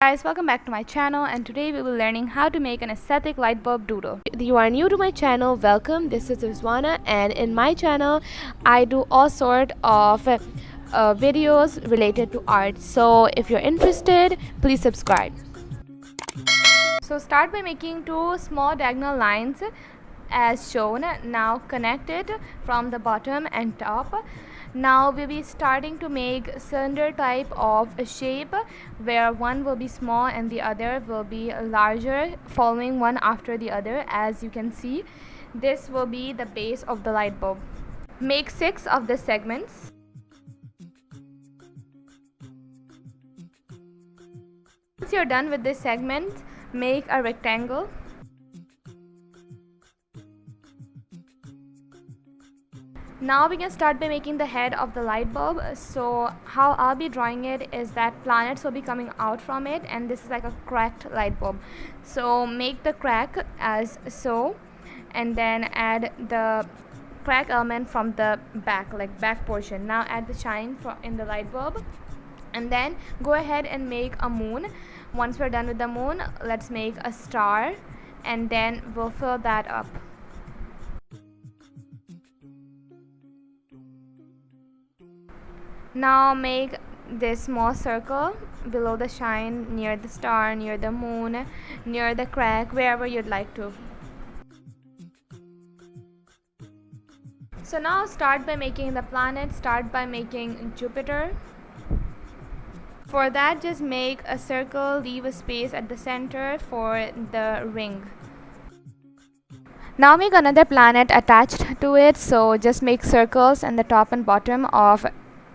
Guys, welcome back to my channel, and today we will be learning how to make an aesthetic light bulb doodle. If you are new to my channel, welcome. This is Rizwana, and in my channel I do all sort of videos related to art. So if you're interested, please subscribe. So start by making two small diagonal lines as shown. Now connect it from the bottom and top. Now we'll be starting to make cylinder type of a shape where one will be small and the other will be larger, following one after the other. As you can see, this will be the base of the light bulb. Make 6 of the segments. Once you're done with this segment, make a rectangle. Now we can start by making the head of the light bulb. So how I'll be drawing it is that planets will be coming out from it, and this is like a cracked light bulb. So make the crack as so, and then add the crack element from the back, like back portion. Now add the shine in the light bulb, and then go ahead and make a moon. Once we're done with the moon, let's make a star, and then we'll fill that up. Now make this small circle below the shine, near the star, near the moon, near the crack, wherever you'd like to. So now start by making the planet. Start by making Jupiter. For that, just make a circle, leave a space at the center for the ring. Now make another planet attached to it, so just make circles in the top and bottom of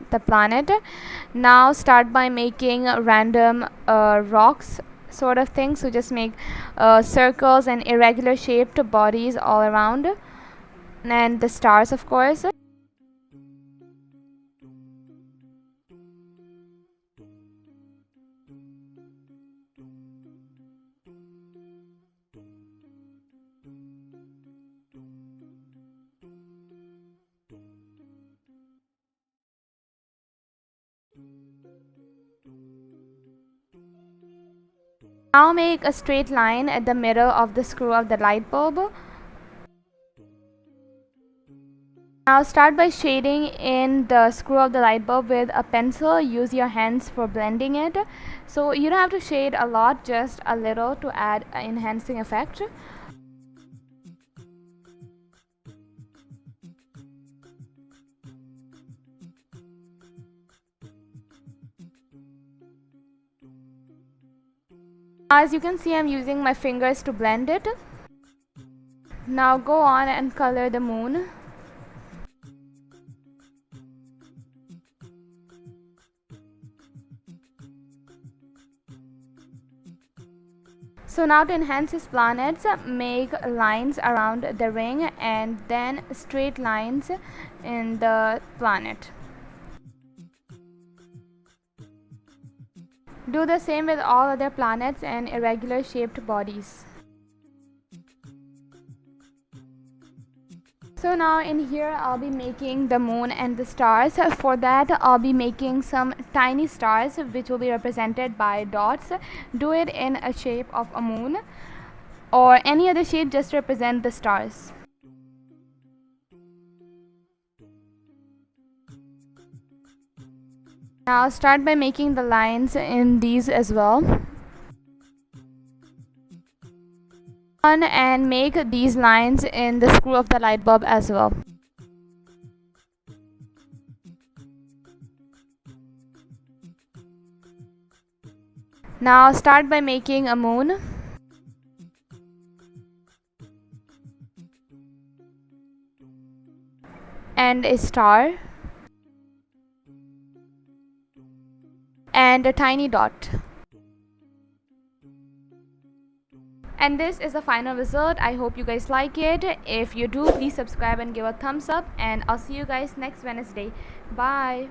the planet. Now start by making random rocks sort of thing, so just make circles and irregular shaped bodies all around, and the stars, of course. Now make a straight line at the middle of the screw of the light bulb. Now start by shading in the screw of the light bulb with a pencil. Use your hands for blending it. So you don't have to shade a lot, just a little to add an enhancing effect. As you can see, I'm using my fingers to blend it. Now go on and color the moon. So now to enhance his planets, make lines around the ring and then straight lines in the planet. Do the same with all other planets and irregular shaped bodies. So now in here I'll be making the moon and the stars. For that, I'll be making some tiny stars which will be represented by dots. Do it in a shape of a moon or any other shape, just represent the stars. Now start by making the lines in these as well. And make these lines in the screw of the light bulb as well. Now start by making a moon. And a star. And a tiny dot. And this is the final result. I hope you guys like it. If you do, please subscribe and give a thumbs up, and I'll see you guys next Wednesday. Bye.